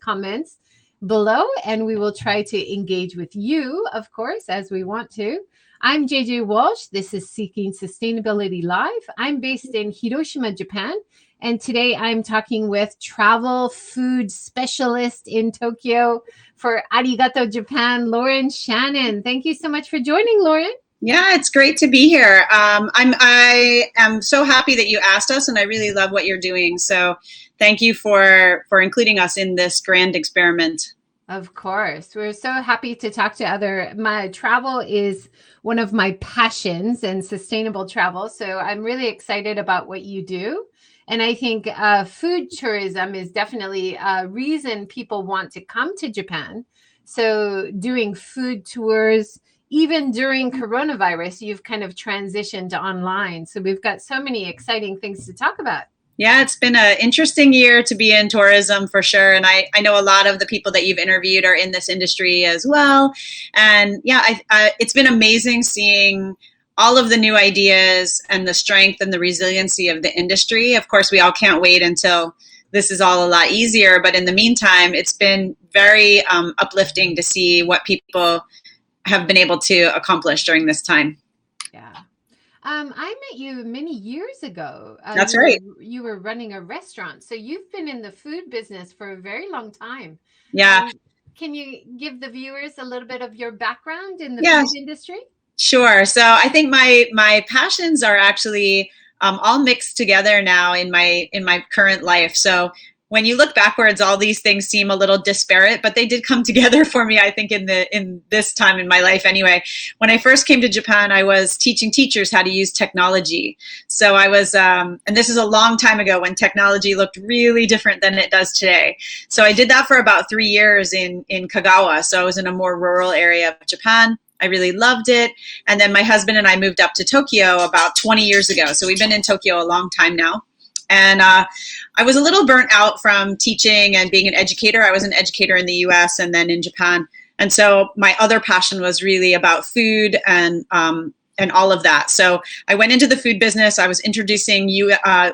comments below, and we will try to engage with you, of course, as we want to. I'm JJWalsh. This is Seeking Sustainability Live. I'm based in Hiroshima, Japan. And today I'm talking with travel food specialist in Tokyo for Arigato Japan, Lauren Shannon. Thank you so much for joining, Lauren. Yeah, it's great to be here. I am so happy that you asked us, and I really love what you're doing. So thank you for including us in this grand experiment. Of course. We're so happy to talk to my travel is one of my passions, and sustainable travel. So I'm really excited about what you do. And I think food tourism is definitely a reason people want to come to Japan. So doing food tours, even during coronavirus, you've kind of transitioned to online. So we've got so many exciting things to talk about. Yeah, it's been an interesting year to be in tourism for sure. And I know a lot of the people that you've interviewed are in this industry as well. And yeah, it's been amazing seeing all of the new ideas and the strength and the resiliency of the industry. Of course, we all can't wait until this is all a lot easier. But in the meantime, it's been very uplifting to see what people have been able to accomplish during this time. Yeah. I met you many years ago. That's right. You were running a restaurant. So you've been in the food business for a very long time. Yeah. Can you give the viewers a little bit of your background in the food industry? Sure. So I think my passions are actually all mixed together now in my current life. So when you look backwards, all these things seem a little disparate, but they did come together for me, I think, in this time in my life anyway. When I first came to Japan, I was teaching teachers how to use technology. So I was, and this is a long time ago when technology looked really different than it does today. So I did that for about 3 years in Kagawa. So I was in a more rural area of Japan. I really loved it. And then my husband and I moved up to Tokyo about 20 years ago. So we've been in Tokyo a long time now. And I was a little burnt out from teaching and being an educator. I was an educator in the US and then in Japan. And so my other passion was really about food and all of that. So I went into the food business. I was introducing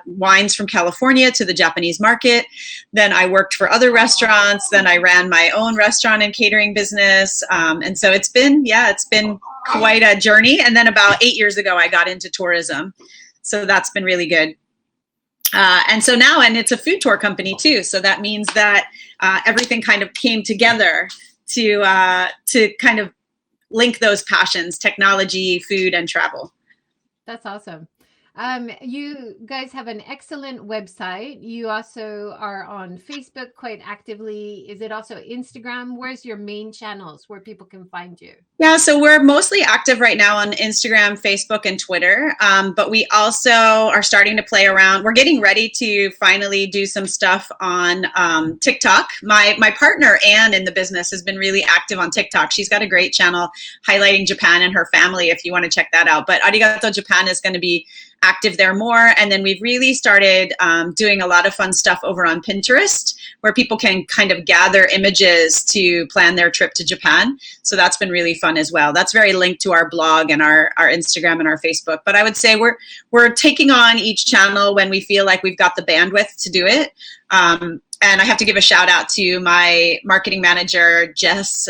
wines from California to the Japanese market. Then I worked for other restaurants. Then I ran my own restaurant and catering business. And so it's been quite a journey. And then about 8 years ago, I got into tourism. So that's been really good. And so now, and it's a food tour company too. So that means that everything kind of came together to kind of link those passions: technology, food, and travel. That's awesome. You guys have an excellent website. You also are on Facebook quite actively. Is it also Instagram? Where's your main channels where people can find you? Yeah, so we're mostly active right now on Instagram, Facebook, and Twitter. But we also are starting to play around. We're getting ready to finally do some stuff on TikTok. My partner, Anne, in the business has been really active on TikTok. She's got a great channel highlighting Japan and her family if you want to check that out. But Arigato Japan is going to be active there more. And then we've really started doing a lot of fun stuff over on Pinterest, where people can kind of gather images to plan their trip to Japan. So that's been really fun as well. That's very linked to our blog and our Instagram and our Facebook. But I would say we're taking on each channel when we feel like we've got the bandwidth to do it. And I have to give a shout out to my marketing manager, Jess.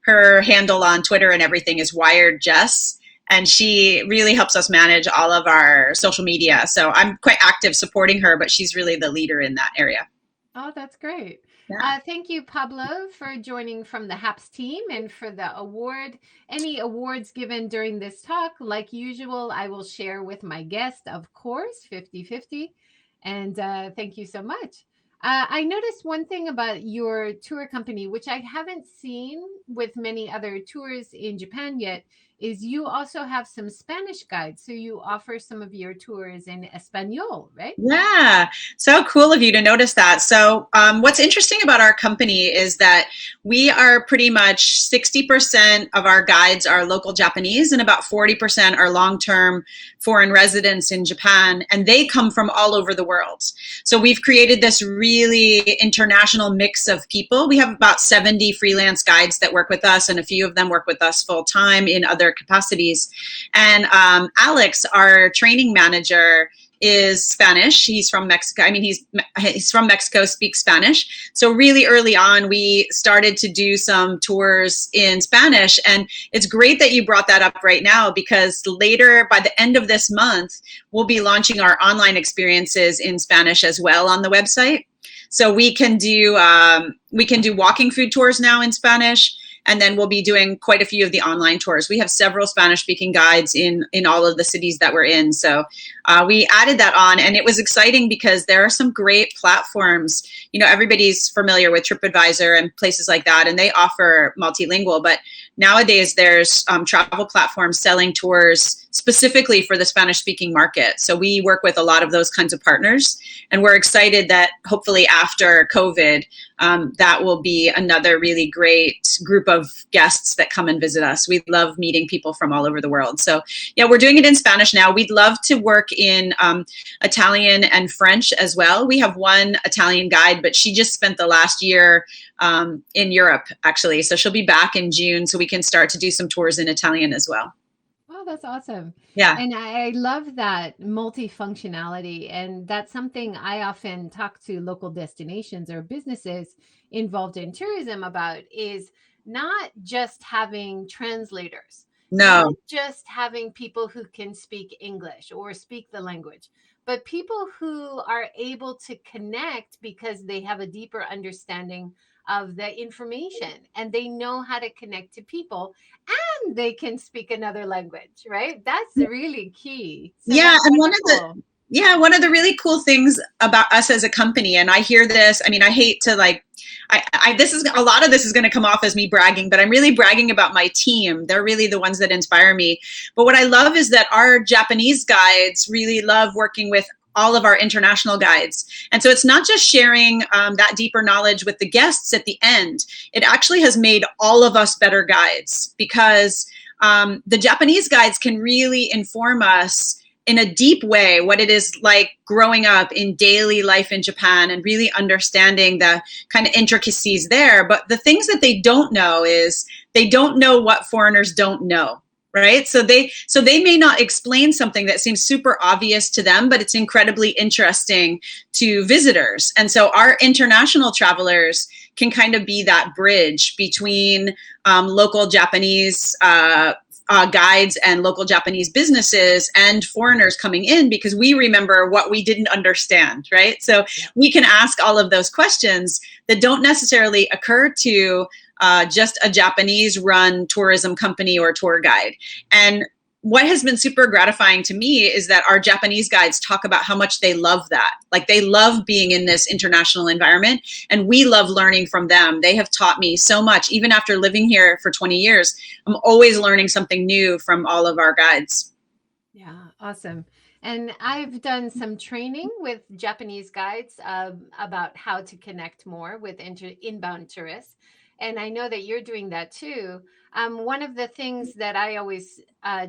Her handle on Twitter and everything is Wired Jess. And she really helps us manage all of our social media. So I'm quite active supporting her, but she's really the leader in that area. Oh, that's great. Yeah. Thank you, Pablo, for joining from the HAPS team and for the award. Any awards given during this talk, like usual, I will share with my guest, of course, 50-50. And thank you so much. I noticed one thing about your tour company, which I haven't seen with many other tours in Japan yet, is you also have some Spanish guides. So you offer some of your tours in Espanol, right? Yeah, so cool of you to notice that. So what's interesting about our company is that we are pretty much 60% of our guides are local Japanese and about 40% are long-term foreign residents in Japan, and they come from all over the world. So we've created this really international mix of people. We have about 70 freelance guides that work with us, and a few of them work with us full-time in other capacities. And Alex, our training manager, is Spanish. He's from Mexico. I mean, he's from Mexico, speaks Spanish. So really early on, we started to do some tours in Spanish. And it's great that you brought that up right now, because later, by the end of this month, we'll be launching our online experiences in Spanish as well on the website. So we can do walking food tours now in Spanish. And then we'll be doing quite a few of the online tours. We have several Spanish-speaking guides in all of the cities that we're in. So we added that on, and it was exciting because there are some great platforms. You know, everybody's familiar with TripAdvisor and places like that, and they offer multilingual. But nowadays, there's travel platforms selling tours specifically for the Spanish-speaking market. So we work with a lot of those kinds of partners, and we're excited that hopefully after COVID, that will be another really great group of guests that come and visit us. We love meeting people from all over the world. So yeah, we're doing it in Spanish now. We'd love to work in Italian and French as well. We have one Italian guide, but she just spent the last year in Europe, actually. So she'll be back in June, so we can start to do some tours in Italian as well. Oh, that's awesome. Yeah. And I love that multifunctionality. And that's something I often talk to local destinations or businesses involved in tourism about, is not just having translators, No. not just having people who can speak English or speak the language, but people who are able to connect because they have a deeper understanding of the information and they know how to connect to people, and they can speak another language, right? That's really key. So Yeah, that's and wonderful. one of the really cool things about us as a company, and I hear this, I mean, I hate to this is, a lot of this is going to come off as me bragging, but I'm really bragging about my team. They're really the ones that inspire me. But what I love is that our Japanese guides really love working with all of our international guides. And so it's not just sharing that deeper knowledge with the guests at the end. It actually has made all of us better guides, because the Japanese guides can really inform us in a deep way what it is like growing up in daily life in Japan and really understanding the kind of intricacies there. But the things that they don't know is they don't know what foreigners don't know. Right. So they may not explain something that seems super obvious to them, but it's incredibly interesting to visitors. And so our international travelers can kind of be that bridge between local Japanese guides and local Japanese businesses and foreigners coming in, because we remember what we didn't understand. Right. So we can ask all of those questions that don't necessarily occur to just a Japanese run tourism company or tour guide. And what has been super gratifying to me is that our Japanese guides talk about how much they love that. Like, they love being in this international environment, and we love learning from them. They have taught me so much. Even after living here for 20 years, I'm always learning something new from all of our guides. Yeah, awesome. And I've done some training with Japanese guides about how to connect more with inbound tourists. And I know that you're doing that too. One of the things that I always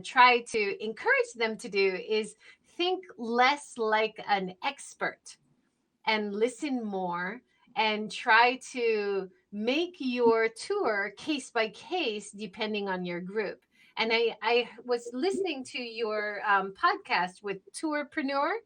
try to encourage them to do is think less like an expert and listen more, and try to make your tour case by case depending on your group. And I was listening to your podcast with Tourpreneur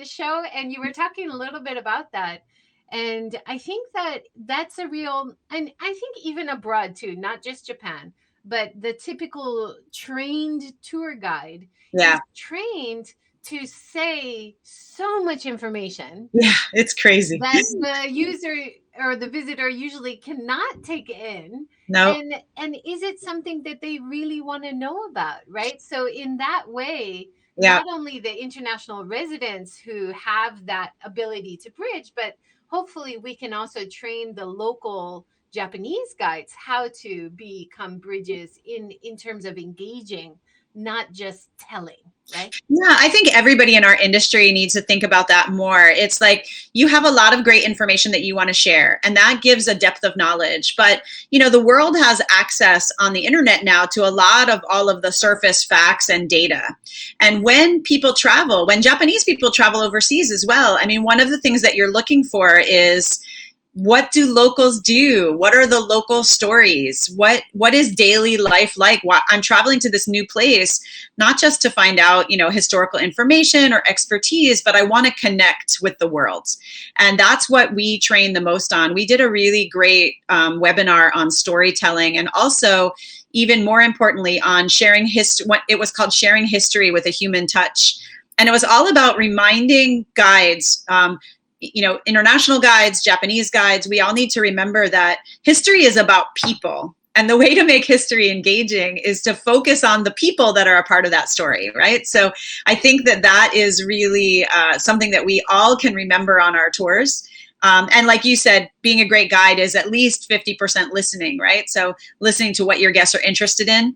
show, and you were talking a little bit about that. And I think that that's a real, and I think even abroad too, not just Japan, but the typical trained tour guide is trained to say so much information. Yeah, it's crazy. That the user or the visitor usually cannot take in. No. And is it something that they really want to know about, right? So in that way, Yeah. not only the international residents who have that ability to bridge, but hopefully we can also train the local Japanese guides how to become bridges in terms of engaging, not just telling, right? Yeah, I think everybody in our industry needs to think about that more. It's like, you have a lot of great information that you want to share, and that gives a depth of knowledge. But, you know, the world has access on the internet now to a lot of all of the surface facts and data. And when people travel, when Japanese people travel overseas as well, I mean, one of the things that you're looking for is what do locals do? What are the local stories? What is daily life like? I'm traveling to this new place, not just to find out, historical information or expertise, but I want to connect with the world. And that's what we train the most on. We did a really great webinar on storytelling, and also, even more importantly, on sharing history. It was called Sharing History with a Human Touch. And it was all about reminding guides, international guides, Japanese guides, we all need to remember that history is about people. And the way to make history engaging is to focus on the people that are a part of that story, right? So I think that is really something that we all can remember on our tours. And like you said, being a great guide is at least 50% listening, right? So listening to what your guests are interested in.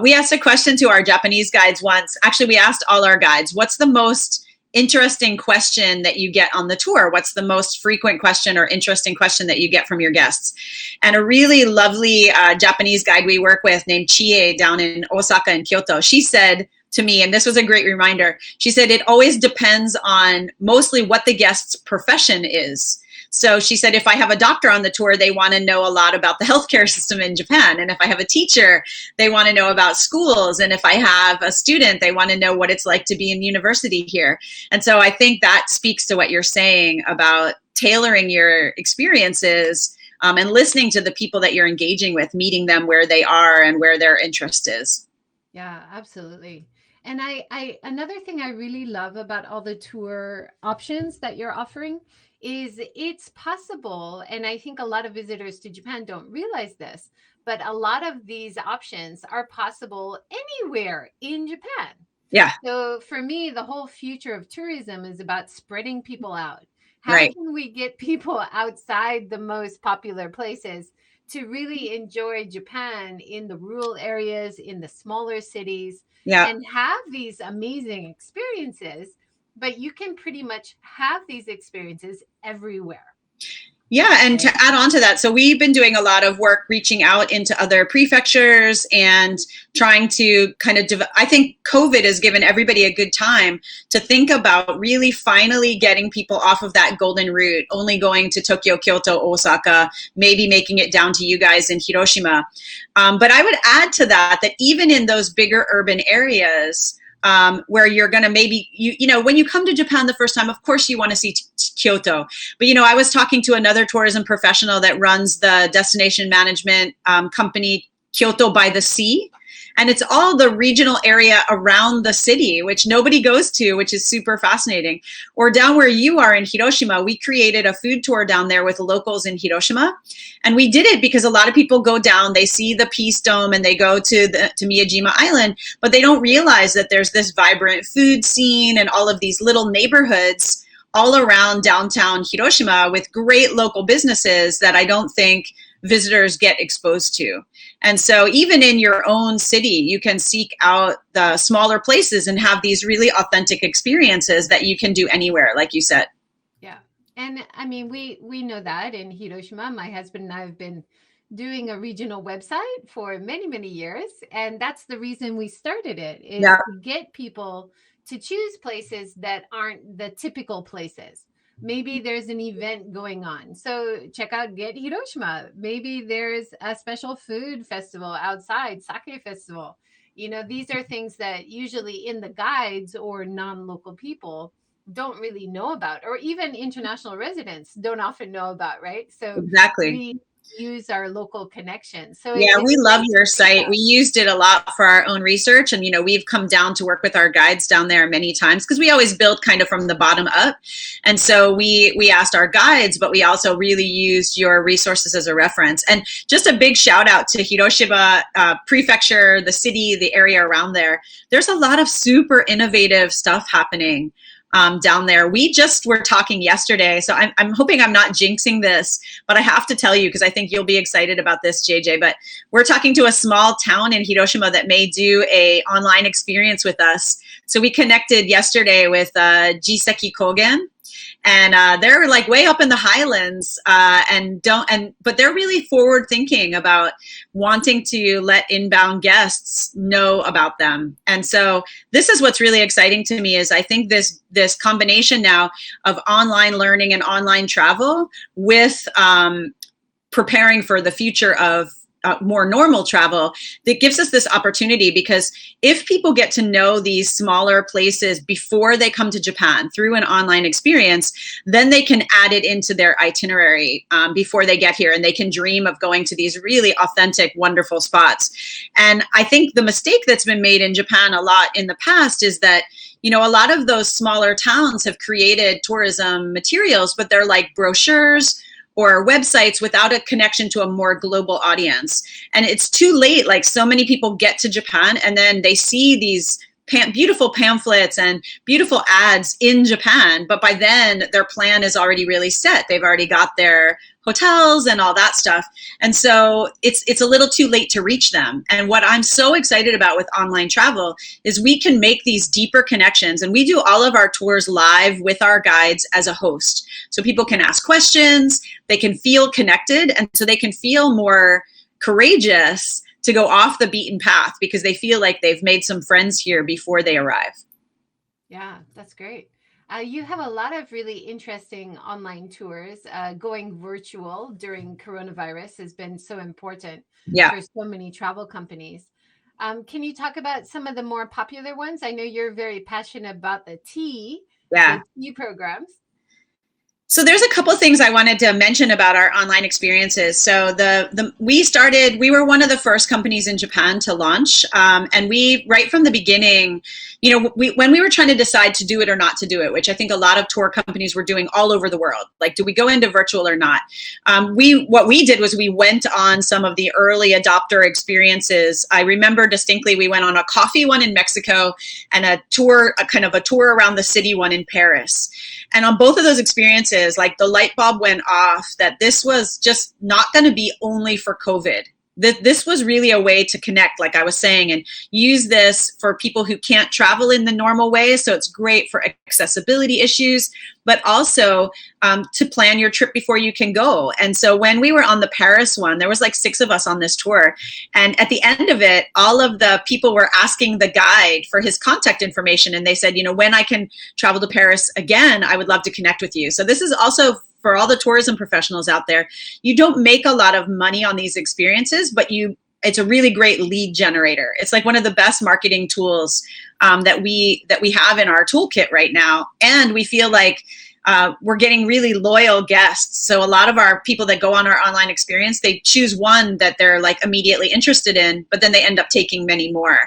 We asked a question to our Japanese guides once. Actually, we asked all our guides, what's the most interesting question that you get on the tour? What's the most frequent question or interesting question that you get from your guests? And a really lovely Japanese guide we work with named Chie down in Osaka and Kyoto, she said to me, and this was a great reminder, she said, it always depends on mostly what the guest's profession is. So she said, if I have a doctor on the tour, they want to know a lot about the healthcare system in Japan. And if I have a teacher, they want to know about schools. And if I have a student, they want to know what it's like to be in university here. And so I think that speaks to what you're saying about tailoring your experiences and listening to the people that you're engaging with, meeting them where they are and where their interest is. Yeah, absolutely. And another thing I really love about all the tour options that you're offering is it's possible, and I think a lot of visitors to Japan don't realize this, but a lot of these options are possible anywhere in Japan. Yeah. So for me, the whole future of tourism is about spreading people out. How Right. can we get people outside the most popular places to really enjoy Japan in the rural areas, in the smaller cities, and have these amazing experiences? But you can pretty much have these experiences everywhere. Yeah, and to add on to that, so we've been doing a lot of work reaching out into other prefectures and trying to kind of, I think COVID has given everybody a good time to think about really finally getting people off of that golden route, only going to Tokyo, Kyoto, Osaka, maybe making it down to you guys in Hiroshima. But I would add to that even in those bigger urban areas, where you're going to maybe, when you come to Japan the first time, of course you want to see Kyoto. But, I was talking to another tourism professional that runs the destination management company, Kyoto by the Sea. And it's all the regional area around the city, which nobody goes to, which is super fascinating. Or down where you are in Hiroshima, we created a food tour down there with locals in Hiroshima. And we did it because a lot of people go down, they see the Peace Dome and they go to Miyajima Island, but they don't realize that there's this vibrant food scene and all of these little neighborhoods all around downtown Hiroshima with great local businesses that I don't think visitors get exposed to. And so even in your own city, you can seek out the smaller places and have these really authentic experiences that you can do anywhere, like you said. Yeah. And I mean, we know that in Hiroshima, my husband and I have been doing a regional website for many, many years. And that's the reason we started it, is to get people to choose places that aren't the typical places. Maybe there's an event going on, so check out Get Hiroshima. Maybe there's a special food festival outside, sake festival. These are things that usually in the guides or non-local people don't really know about, or even international residents don't often know about, right? So exactly. We use our local connections. So yeah, we love your site. We used it a lot for our own research, and we've come down to work with our guides down there many times because we always build kind of from the bottom up. And so we asked our guides, but we also really used your resources as a reference. And just a big shout out to Hiroshima prefecture, the city, the area around there. There's a lot of super innovative stuff happening down there. We just were talking yesterday, so I'm hoping I'm not jinxing this, but I have to tell you because I think you'll be excited about this, JJ. But we're talking to a small town in Hiroshima that may do a online experience with us. So we connected yesterday with Jiseki Kogen, and they're like way up in the highlands, but they're really forward thinking about wanting to let inbound guests know about them. And so this is what's really exciting to me, is I think this combination now of online learning and online travel with preparing for the future of more normal travel, that gives us this opportunity, because if people get to know these smaller places before they come to Japan through an online experience, then they can add it into their itinerary before they get here, and they can dream of going to these really authentic, wonderful spots. And I think the mistake that's been made in Japan a lot in the past is that, you know, a lot of those smaller towns have created tourism materials, but they're like brochures or websites without a connection to a more global audience. And it's too late. Like, so many people get to Japan and then they see these beautiful pamphlets and beautiful ads in Japan, but by then their plan is already really set. They've already got their hotels and all that stuff. And so it's a little too late to reach them. And what I'm so excited about with online travel is we can make these deeper connections, and we do all of our tours live with our guides as a host. So people can ask questions, they can feel connected, and so they can feel more courageous to go off the beaten path, because they feel like they've made some friends here before they arrive. Yeah, that's great. You have a lot of really interesting online tours. Going virtual during coronavirus has been so important for so many travel companies. Can you talk about some of the more popular ones? I know you're very passionate about the tea programs. So there's a couple of things I wanted to mention about our online experiences. So we were one of the first companies in Japan to launch. And we, right from the beginning, you know, when we were trying to decide to do it or not to do it, which I think a lot of tour companies were doing all over the world, like, do we go into virtual or not? What we did was we went on some of the early adopter experiences. I remember distinctly, we went on a coffee one in Mexico and a tour around the city one in Paris. And on both of those experiences, like, the light bulb went off that this was just not going to be only for COVID. This was really a way to connect, like I was saying, and use this for people who can't travel in the normal way. So it's great for accessibility issues, but also to plan your trip before you can go. And so when we were on the Paris one, there was like 6 of us on this tour. And at the end of it, all of the people were asking the guide for his contact information. And they said, you know, when I can travel to Paris again, I would love to connect with you. So this is also for all the tourism professionals out there. You don't make a lot of money on these experiences, but it's a really great lead generator. It's like one of the best marketing tools that we have in our toolkit right now. And we feel like we're getting really loyal guests. So a lot of our people that go on our online experience, they choose one that they're like immediately interested in, but then they end up taking many more.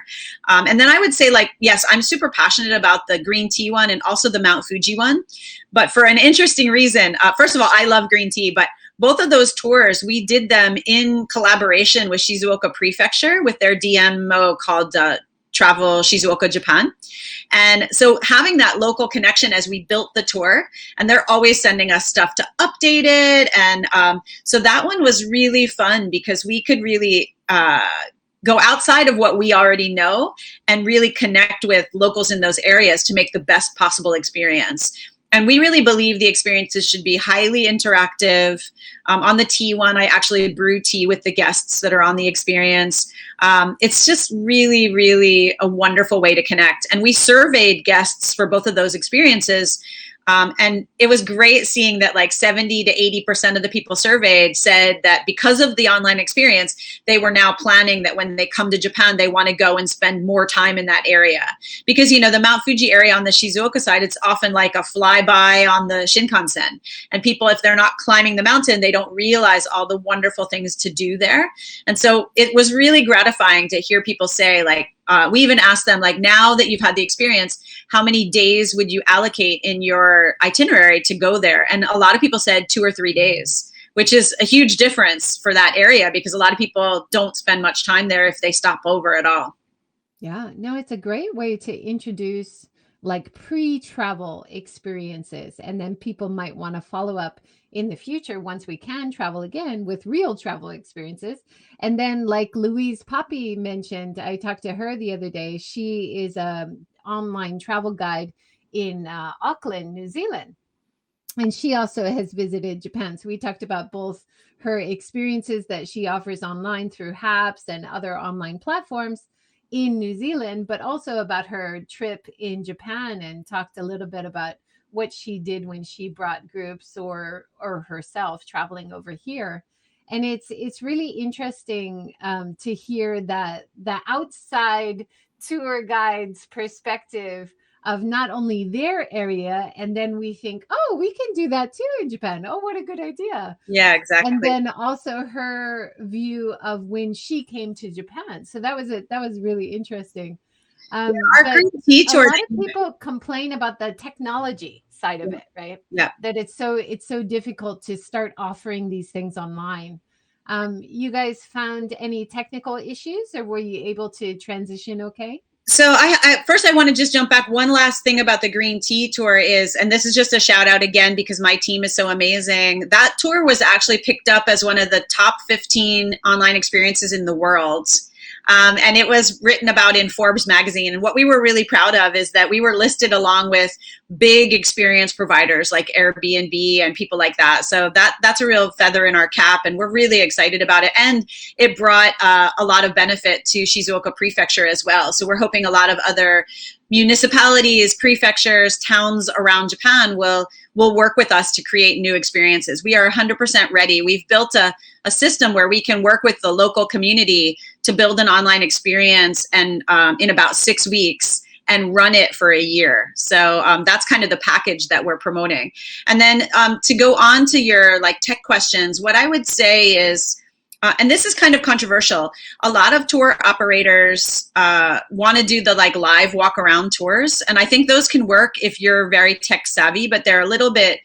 And then I would say, like, yes, I'm super passionate about the green tea one and also the Mount Fuji one, but for an interesting reason. First of all, I love green tea, but both of those tours, we did them in collaboration with Shizuoka Prefecture with their DMO called Travel Shizuoka Japan. And so having that local connection as we built the tour, and they're always sending us stuff to update it. And so that one was really fun, because we could really go outside of what we already know and really connect with locals in those areas to make the best possible experience. And we really believe the experiences should be highly interactive. On the tea one, I actually brew tea with the guests that are on the experience. It's just really, really a wonderful way to connect. And we surveyed guests for both of those experiences. And it was great seeing that like 70 to 80% of the people surveyed said that because of the online experience, they were now planning that when they come to Japan, they want to go and spend more time in that area. Because, you know, the Mount Fuji area on the Shizuoka side, it's often like a flyby on the Shinkansen. And people, if they're not climbing the mountain, they don't realize all the wonderful things to do there. And so it was really gratifying to hear people say, like, we even asked them, like, now that you've had the experience, how many days would you allocate in your itinerary to go there? And a lot of people said 2 or 3 days, which is a huge difference for that area, because a lot of people don't spend much time there if they stop over at all. Yeah, no, it's a great way to introduce like pre-travel experiences, and then people might want to follow up in the future once we can travel again with real travel experiences. And then, like Louise Poppy mentioned, I talked to her the other day. She is a online travel guide in Auckland, New Zealand. And she also has visited Japan. So we talked about both her experiences that she offers online through HAPS and other online platforms in New Zealand, but also about her trip in Japan, and talked a little bit about what she did when she brought groups or herself traveling over here. And it's really interesting to hear that the outside tour guide's perspective of not only their area, and then we think, oh, we can do that too in Japan. Oh, what a good idea. Yeah, And exactly. then also her view of when she came to Japan. So that was really interesting. Our But green tea a tours. lot of people complain about the technology side of it, right? Yeah. That it's so difficult to start offering these things online. You guys found any technical issues, or were you able to transition okay? So first I want to just jump back. One last thing about the green tea tour is, and this is just a shout out again because my team is so amazing. That tour was actually picked up as one of the top 15 online experiences in the world. And it was written about in Forbes magazine. And what we were really proud of is that we were listed along with big experience providers like Airbnb and people like that. So that's a real feather in our cap, and we're really excited about it. And it brought a lot of benefit to Shizuoka Prefecture as well. So we're hoping a lot of other municipalities, prefectures, towns around Japan will work with us to create new experiences. We are 100% ready. We've built a system where we can work with the local community to build an online experience and in about 6 weeks and run it for a year. So that's kind of the package that we're promoting. And then to go on to your like tech questions, what I would say is, and this is kind of controversial, a lot of tour operators want to do the like live walk around tours. And I think those can work if you're very tech savvy, but they're a little bit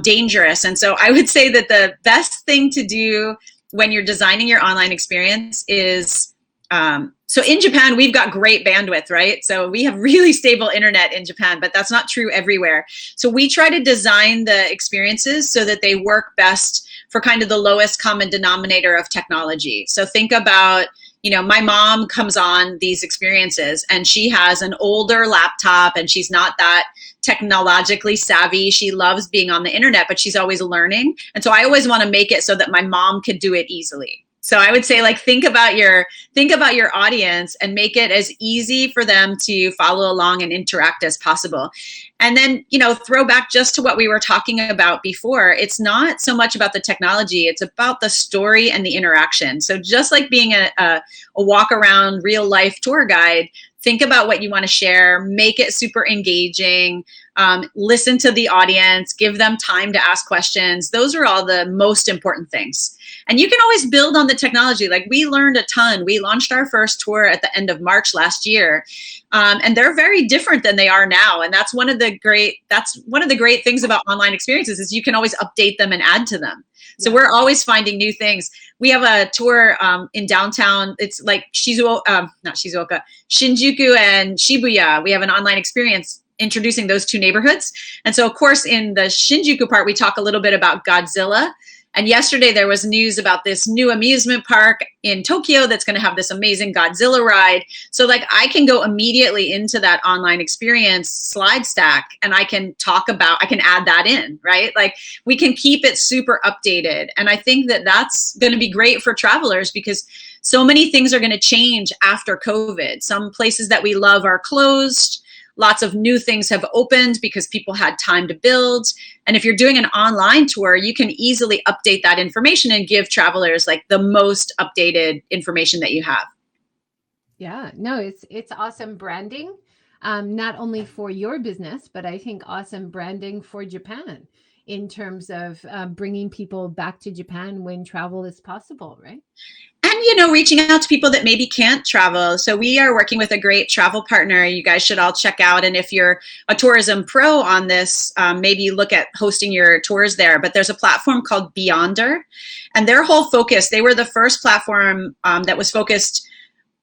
dangerous. And so I would say that the best thing to do when you're designing your online experience is, so in Japan, we've got great bandwidth, right? So we have really stable internet in Japan, but that's not true everywhere. So we try to design the experiences so that they work best for kind of the lowest common denominator of technology. So think about, my mom comes on these experiences and she has an older laptop and she's not that technologically savvy. She loves being on the internet, but she's always learning. And so I always want to make it so that my mom could do it easily. So I would say, like, think about your audience and make it as easy for them to follow along and interact as possible. And then, throw back just to what we were talking about before. It's not so much about the technology, it's about the story and the interaction. So just like being a walk around real life tour guide, think about what you want to share, make it super engaging, listen to the audience, give them time to ask questions. Those are all the most important things. And you can always build on the technology. Like, we learned a ton. We launched our first tour at the end of March last year. And they're very different than they are now. And that's one of the great things about online experiences is you can always update them and add to them. So we're always finding new things. We have a tour in downtown. It's like Shinjuku and Shibuya. We have an online experience introducing those two neighborhoods. And so, of course, in the Shinjuku part, we talk a little bit about Godzilla. And yesterday there was news about this new amusement park in Tokyo that's going to have this amazing Godzilla ride. So like, I can go immediately into that online experience slide stack and I can add that in, right? Like, we can keep it super updated. And I think that that's going to be great for travelers because so many things are going to change after COVID. Some places that we love are closed. Lots of new things have opened because people had time to build. And if you're doing an online tour, you can easily update that information and give travelers like the most updated information that you have. Yeah, no, it's awesome branding, not only for your business, but I think awesome branding for Japan in terms of bringing people back to Japan when travel is possible, right? And, reaching out to people that maybe can't travel. So we are working with a great travel partner you guys should all check out. And if you're a tourism pro on this, maybe look at hosting your tours there. But there's a platform called Beyonder. And their whole focus, they were the first platform that was focused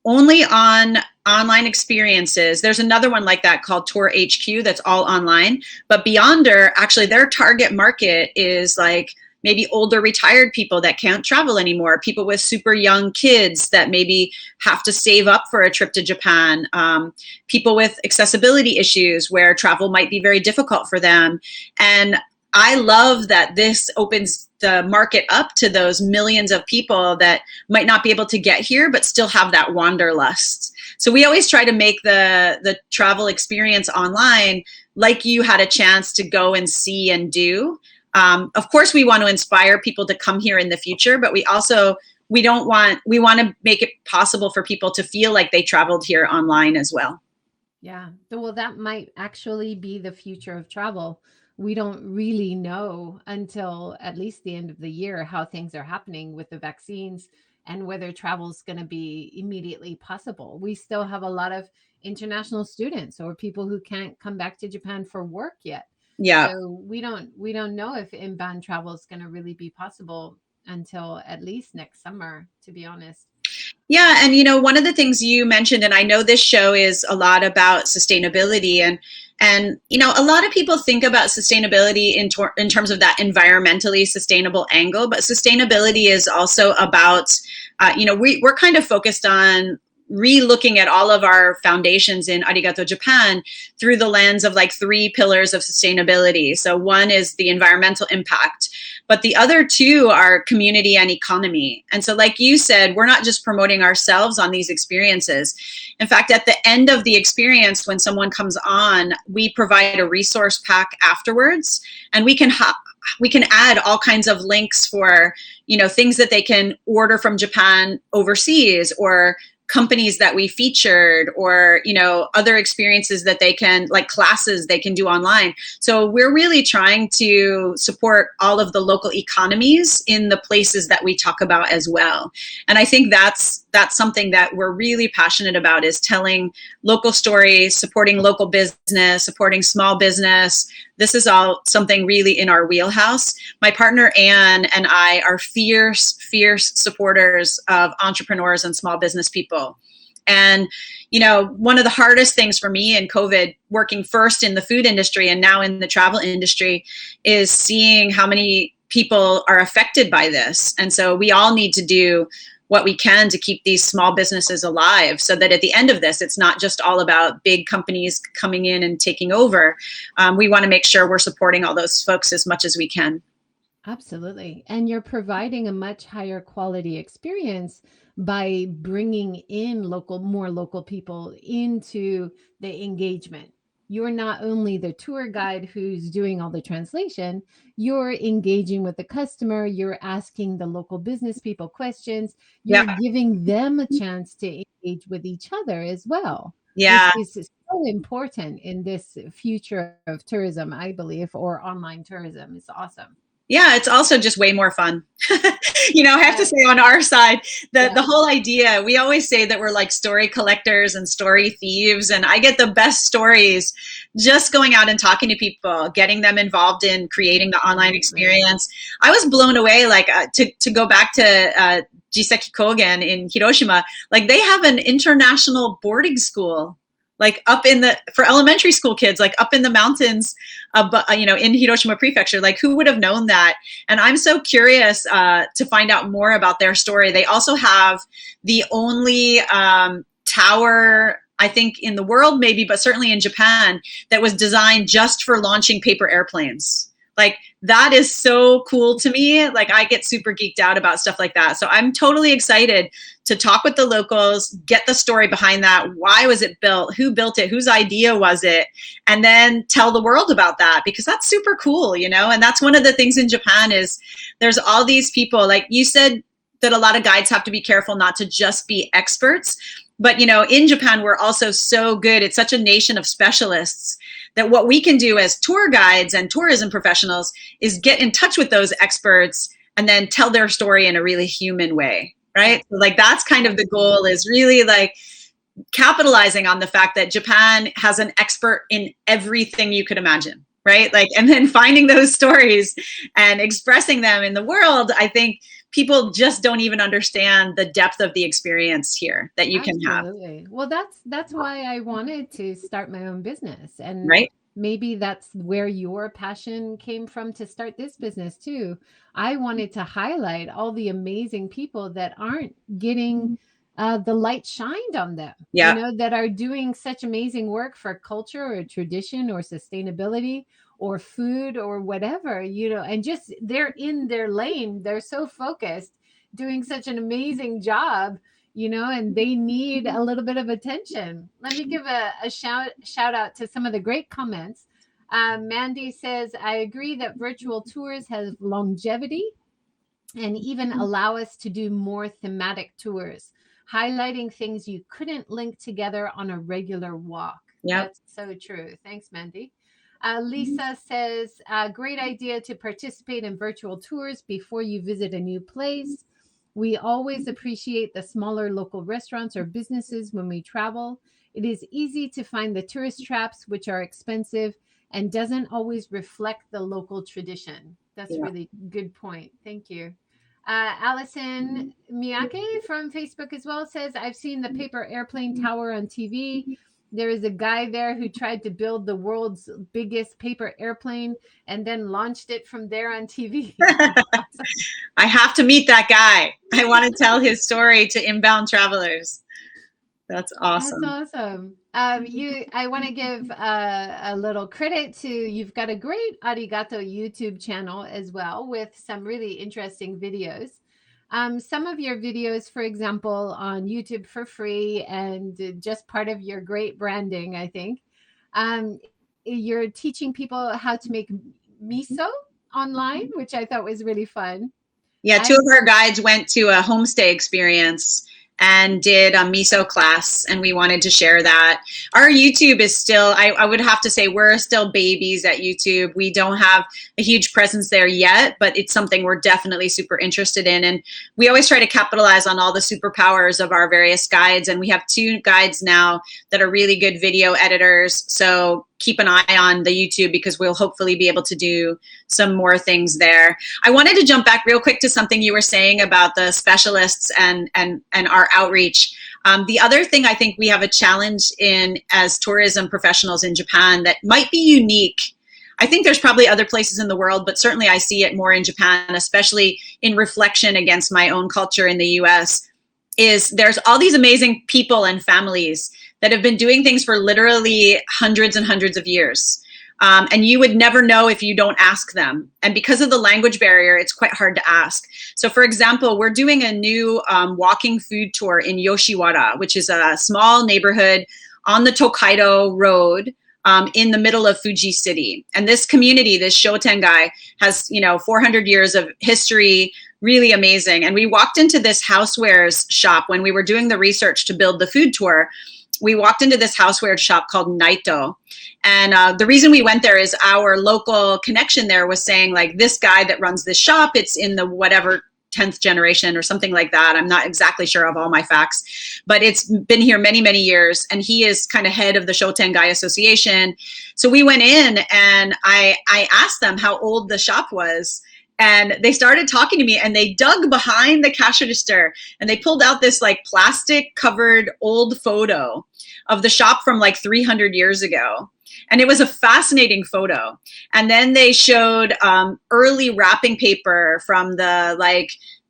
only on online experiences. There's another one like that called Tour HQ that's all online. But Beyonder, actually, their target market is like maybe older retired people that can't travel anymore, people with super young kids that maybe have to save up for a trip to Japan, people with accessibility issues where travel might be very difficult for them. And I love that this opens the market up to those millions of people that might not be able to get here, but still have that wanderlust. So we always try to make the travel experience online like you had a chance to go and see and do. Of course, we want to inspire people to come here in the future, but we want to make it possible for people to feel like they traveled here online as well. Yeah. Well, that might actually be the future of travel. We don't really know until at least the end of the year how things are happening with the vaccines and whether travel is going to be immediately possible. We still have a lot of international students or people who can't come back to Japan for work yet. Yeah. So we don't know if inbound travel is going to really be possible until at least next summer, to be honest. Yeah, and one of the things you mentioned, and I know this show is a lot about sustainability, and a lot of people think about sustainability in terms of that environmentally sustainable angle, but sustainability is also about, we're kind of focused on re-looking at all of our foundations in Arigato Japan through the lens of like 3 pillars of sustainability. So one is the environmental impact, but the other 2 are community and economy. And so like you said, we're not just promoting ourselves on these experiences. In fact, at the end of the experience, when someone comes on, we provide a resource pack afterwards, and we can add all kinds of links for, things that they can order from Japan overseas, or companies that we featured, or other experiences that they can, like classes they can do online. So we're really trying to support all of the local economies in the places that we talk about as well. And I think that's something that we're really passionate about, is telling local stories, supporting local business, supporting small business. This is all something really in our wheelhouse. My partner Anne and I are fierce supporters of entrepreneurs and small business people. And one of the hardest things for me in COVID, working first in the food industry and now in the travel industry, is seeing how many people are affected by this. And so we all need to do what we can to keep these small businesses alive, so that at the end of this, it's not just all about big companies coming in and taking over. We want to make sure we're supporting all those folks as much as we can. Absolutely. And you're providing a much higher quality experience by bringing in more local people into the engagement. You're not only the tour guide who's doing all the translation, you're engaging with the customer, you're asking the local business people questions, you're Yeah. giving them a chance to engage with each other as well, which Yeah. is so important in this future of tourism, I believe, or online tourism. It's awesome. Yeah, it's also just way more fun. I have to say, on our side, the whole idea, we always say that we're like story collectors and story thieves, and I get the best stories just going out and talking to people, getting them involved in creating the online experience. I was blown away, like to go back to Jiseki Kogen in Hiroshima, like they have an international boarding school, like for elementary school kids, like up in the mountains, in Hiroshima Prefecture. Like, who would have known that? And I'm so curious to find out more about their story. They also have the only tower, I think, in the world, maybe, but certainly in Japan, that was designed just for launching paper airplanes. Like, that is so cool to me. Like, I get super geeked out about stuff like that. So I'm totally excited to talk with the locals, get the story behind that. Why was it built? Who built it? Whose idea was it? And then tell the world about that, because that's super cool, And that's one of the things in Japan is there's all these people, like you said, that a lot of guides have to be careful not to just be experts. But, in Japan, we're also so good. It's such a nation of specialists that what we can do as tour guides and tourism professionals is get in touch with those experts and then tell their story in a really human way, right? So, like, that's kind of the goal, is really like capitalizing on the fact that Japan has an expert in everything you could imagine, right? Like, and then finding those stories and expressing them in the world. I think people just don't even understand the depth of the experience here that you can have. Absolutely. Well, that's why I wanted to start my own business. And Right? maybe that's where your passion came from to start this business too. I wanted to highlight all the amazing people that aren't getting the light shined on them, Yeah. that are doing such amazing work for culture or tradition or sustainability, or food or whatever, and just they're in their lane. They're so focused, doing such an amazing job, and they need a little bit of attention. Let me give a shout out to some of the great comments. Mandy says, I agree that virtual tours have longevity and even allow us to do more thematic tours, highlighting things you couldn't link together on a regular walk. Yep. That's so true. Thanks, Mandy. Lisa says, great idea to participate in virtual tours before you visit a new place. We always appreciate the smaller local restaurants or businesses when we travel. It is easy to find the tourist traps, which are expensive and doesn't always reflect the local tradition. That's really good point. Thank you. Allison Miyake from Facebook as well says, I've seen the paper airplane tower on TV. There is a guy there who tried to build the world's biggest paper airplane and then launched it from there on TV. Awesome. I have to meet that guy. I want to tell his story to inbound travelers. That's awesome. That's awesome. I want to give a little credit to, you've got a great Arigato YouTube channel as well with some really interesting videos. Some of your videos, for example, on YouTube for free and just part of your great branding, I think. You're teaching people how to make miso online, which I thought was really fun. Yeah, two of our guides went to a homestay experience and did a miso class, and we wanted to share that. Our YouTube is still, I would have to say, we're still babies at YouTube. We don't have a huge presence there yet, but it's something we're definitely super interested in. And we always try to capitalize on all the superpowers of our various guides. And we have 2 guides now that are really good video editors. So keep an eye on the YouTube because we'll hopefully be able to do some more things there. I wanted to jump back real quick to something you were saying about the specialists and our outreach. The other thing I think we have a challenge in as tourism professionals in Japan that might be unique. I think there's probably other places in the world, but certainly I see it more in Japan, especially in reflection against my own culture in the US, is there's all these amazing people and families that have been doing things for literally hundreds and hundreds of years. And you would never know if you don't ask them. And because of the language barrier, it's quite hard to ask. So for example, we're doing a new walking food tour in Yoshiwara, which is a small neighborhood on the Tokaido Road in the middle of Fuji City. And this community, this Shotengai, has 400 years of history, really amazing. And we walked into this housewares shop when we were doing the research to build the food tour. We walked into this houseware shop called Naito. And the reason we went there is our local connection there was saying, like, this guy that runs this shop, it's in the whatever 10th generation or something like that. I'm not exactly sure of all my facts, but it's been here many, many years. And he is kind of head of the Shotengai Association. So we went in and I asked them how old the shop was. And they started talking to me and they dug behind the cash register and they pulled out this like plastic covered old photo of the shop from like 300 years ago. And it was a fascinating photo. And then they showed early wrapping paper from the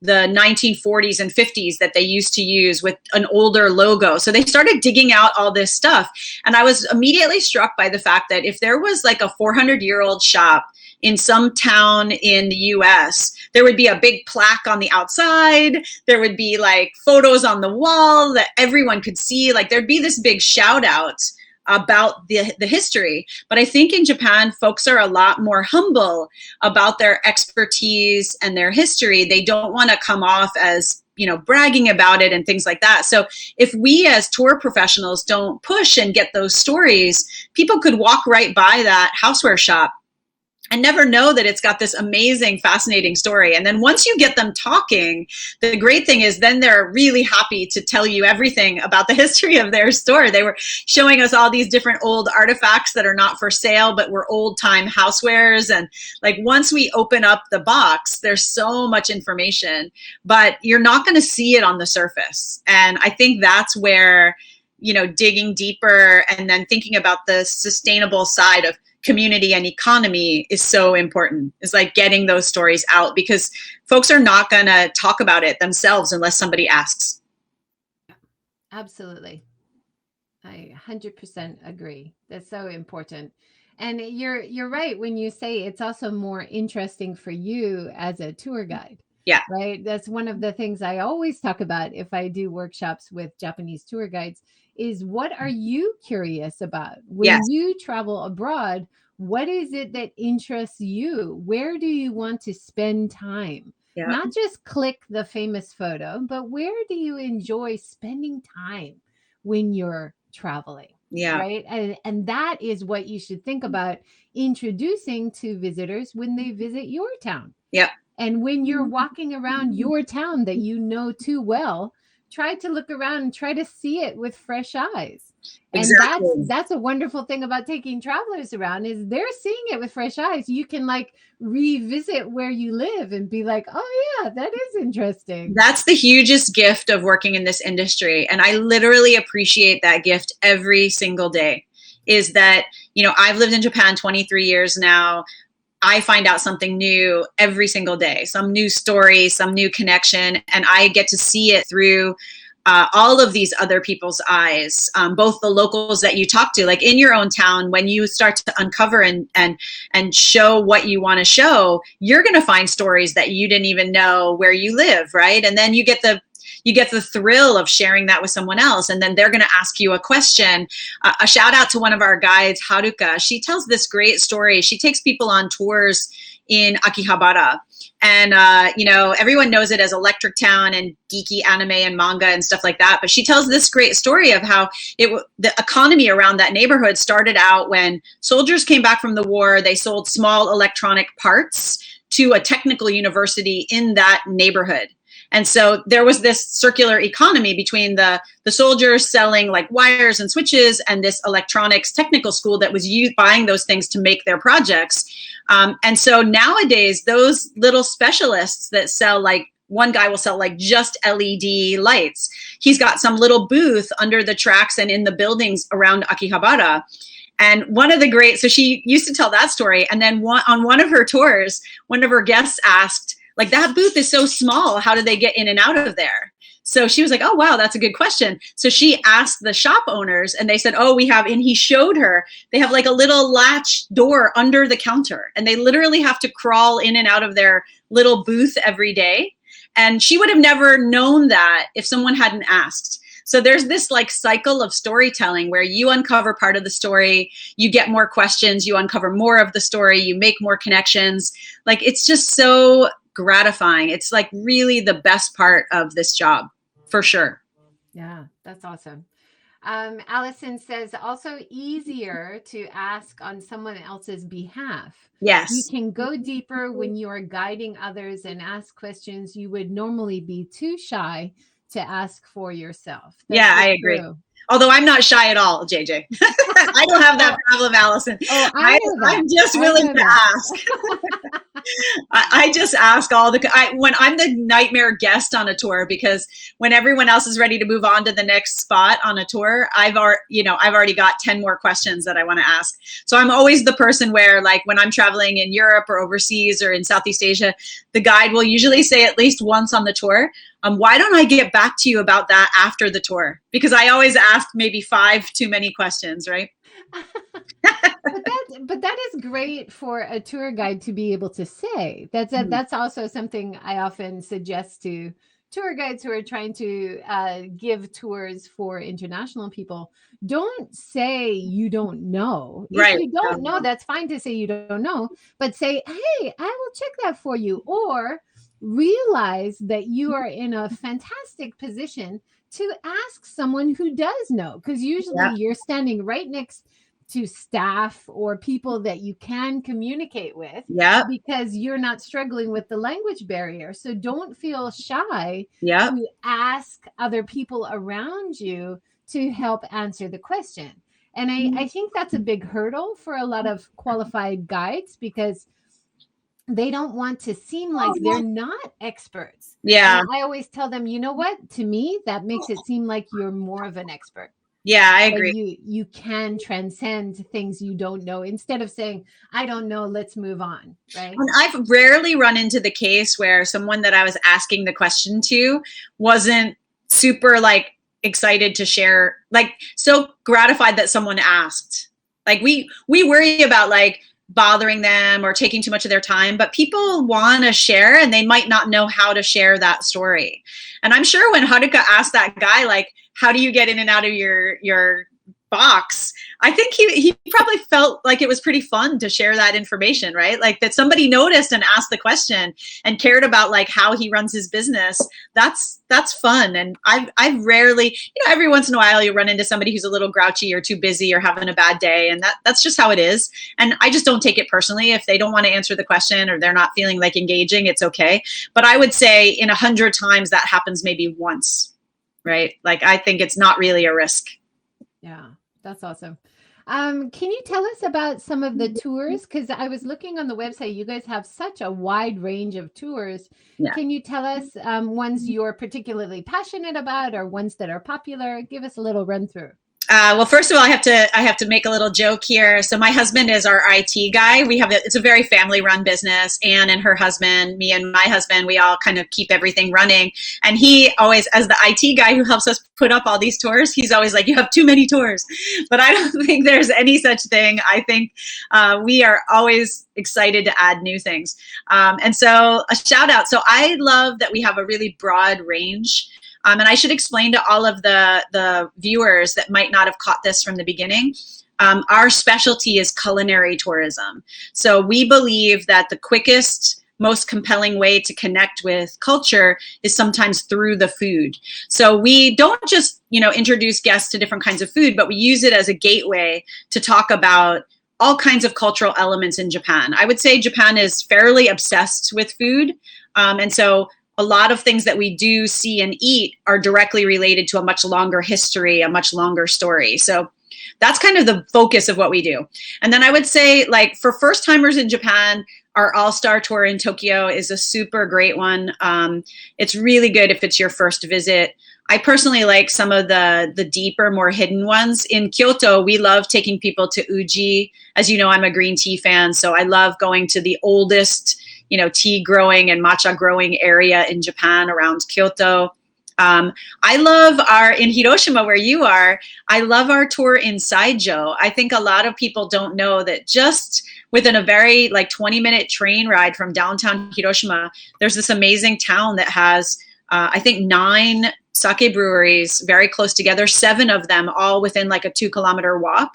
1940s and 50s that they used to use with an older logo. So they started digging out all this stuff. And I was immediately struck by the fact that if there was like a 400-year-old shop in some town in the US, there would be a big plaque on the outside. There would be like photos on the wall that everyone could see. Like there'd be this big shout out about the history. But I think in Japan, folks are a lot more humble about their expertise and their history. They don't want to come off as, bragging about it and things like that. So if we as tour professionals don't push and get those stories, people could walk right by that houseware shop and never know that it's got this amazing, fascinating story. And then once you get them talking, the great thing is then they're really happy to tell you everything about the history of their store. They were showing us all these different old artifacts that are not for sale, but were old time housewares. And like once we open up the box, there's so much information, but you're not going to see it on the surface. And I think that's where, digging deeper and then thinking about the sustainable side of community and economy is so important. It's like getting those stories out because folks are not going to talk about it themselves unless somebody asks. Absolutely. I 100% agree. That's so important. And you're right when you say it's also more interesting for you as a tour guide. Yeah. Right? That's one of the things I always talk about if I do workshops with Japanese tour guides is what are you curious about? Yes. When you travel abroad, what is it that interests you? Where do you want to spend time? Yeah. Not just click the famous photo, but where do you enjoy spending time when you're traveling? Yeah. Right. And that is what you should think about introducing to visitors when they visit your town. Yep. And when you're walking around your town that you know too well, try to look around and try to see it with fresh eyes. Exactly. And that's a wonderful thing about taking travelers around is they're seeing it with fresh eyes. You can like revisit where you live and be like, oh yeah, that is interesting. That's the hugest gift of working in this industry. And I literally appreciate that gift every single day is that, you know, I've lived in Japan 23 years now. I find out something new every single day, some new story, some new connection, and I get to see it through all of these other people's eyes, both the locals that you talk to, like in your own town, when you start to uncover and show what you want to show, you're going to find stories that you didn't even know where you live, right? And then you get the thrill of sharing that with someone else. And then they're going to ask you a question. A shout out to one of our guides, Haruka. She tells this great story. She takes people on tours in Akihabara. And, you know, everyone knows it as Electric Town and geeky anime and manga and stuff like that. But she tells this great story of how the economy around that neighborhood started out when soldiers came back from the war. They sold small electronic parts to a technical university in that neighborhood. And so there was this circular economy between the soldiers selling like wires and switches and this electronics technical school that was buying those things to make their projects. And so nowadays, those little specialists that sell like, one guy will sell like just LED lights. He's got some little booth under the tracks and in the buildings around Akihabara. And one of the so she used to tell that story. And then on one of her tours, one of her guests asked, like, that booth is so small, how do they get in and out of there? So she was like, oh, wow, that's a good question. So she asked the shop owners and they said, oh, we have, and he showed her, they have like a little latch door under the counter and they literally have to crawl in and out of their little booth every day. And she would have never known that if someone hadn't asked. So there's this like cycle of storytelling where you uncover part of the story, you get more questions, you uncover more of the story, you make more connections. Like, it's just so gratifying. It's like really the best part of this job, for sure. Yeah, that's awesome. Allison says also easier to ask on someone else's behalf. Yes. You can go deeper when you are guiding others and ask questions you would normally be too shy to ask for yourself. That's I agree. True. Although I'm not shy at all, JJ. I don't have that problem, Allison. Oh, I'm just willing to ask. I just ask when I'm the nightmare guest on a tour, because when everyone else is ready to move on to the next spot on a tour, I've already got 10 more questions that I want to ask. So I'm always the person where, like, when I'm traveling in Europe or overseas or in Southeast Asia, the guide will usually say at least once on the tour, why don't I get back to you about that after the tour? Because I always ask maybe 5 too many questions, right? but that is great for a tour guide to be able to say. That's also something I often suggest to tour guides who are trying to give tours for international people. Don't say you don't know. If you don't know, that's fine to say you don't know, but say, hey, I will check that for you. Or realize that you are in a fantastic position to ask someone who does know, because usually you're standing right next to staff or people that you can communicate with because you're not struggling with the language barrier. So don't feel shy to ask other people around you to help answer the question. And I think that's a big hurdle for a lot of qualified guides, because they don't want to seem like they're not experts. Yeah. And I always tell them, you know what? To me, that makes it seem like you're more of an expert. Yeah, I agree. You can transcend things you don't know instead of saying, I don't know, let's move on. Right. And I've rarely run into the case where someone that I was asking the question to wasn't super like excited to share, like so gratified that someone asked. Like we worry about like bothering them or taking too much of their time, but people want to share and they might not know how to share that story. And I'm sure when Haruka asked that guy, like, how do you get in and out of your box? I think he probably felt like it was pretty fun to share that information, right? Like that somebody noticed and asked the question and cared about like how he runs his business. That's fun. And I've rarely, every once in a while you run into somebody who's a little grouchy or too busy or having a bad day. And that's just how it is. And I just don't take it personally. If they don't want to answer the question or they're not feeling like engaging, it's okay. But I would say in 100 times that happens maybe once, right? Like I think it's not really a risk. Yeah, that's awesome. Can you tell us about some of the tours? Because I was looking on the website, you guys have such a wide range of tours. Yeah. Can you tell us ones you're particularly passionate about or ones that are popular? Give us a little run through. Well, first of all, I have to make a little joke here. So my husband is our IT guy. It's a very family-run business. Anne and her husband, me and my husband, we all kind of keep everything running. And he always, as the IT guy who helps us put up all these tours, he's always like, you have too many tours. But I don't think there's any such thing. I think we are always excited to add new things. And so a shout out. So I love that we have a really broad range. And I should explain to all of the viewers that might not have caught this from the beginning. Our specialty is culinary tourism. So we believe that the quickest, most compelling way to connect with culture is sometimes through the food. So we don't just, introduce guests to different kinds of food, but we use it as a gateway to talk about all kinds of cultural elements in Japan. I would say Japan is fairly obsessed with food. And so a lot of things that we do see and eat are directly related to a much longer history, a much longer story. So that's kind of the focus of what we do. And then I would say, like, for first timers in Japan, our All-Star Tour in Tokyo is a super great one. It's really good if it's your first visit. I personally like some of the deeper, more hidden ones. In Kyoto, we love taking people to Uji. As you know, I'm a green tea fan, so I love going to the oldest tea growing and matcha growing area in Japan around Kyoto. I love in Hiroshima where you are, I love our tour in Saijo. I think a lot of people don't know that just within a very 20-minute train ride from downtown Hiroshima, there's this amazing town that has, I think 9 sake breweries very close together, 7 of them all within a 2-kilometer walk.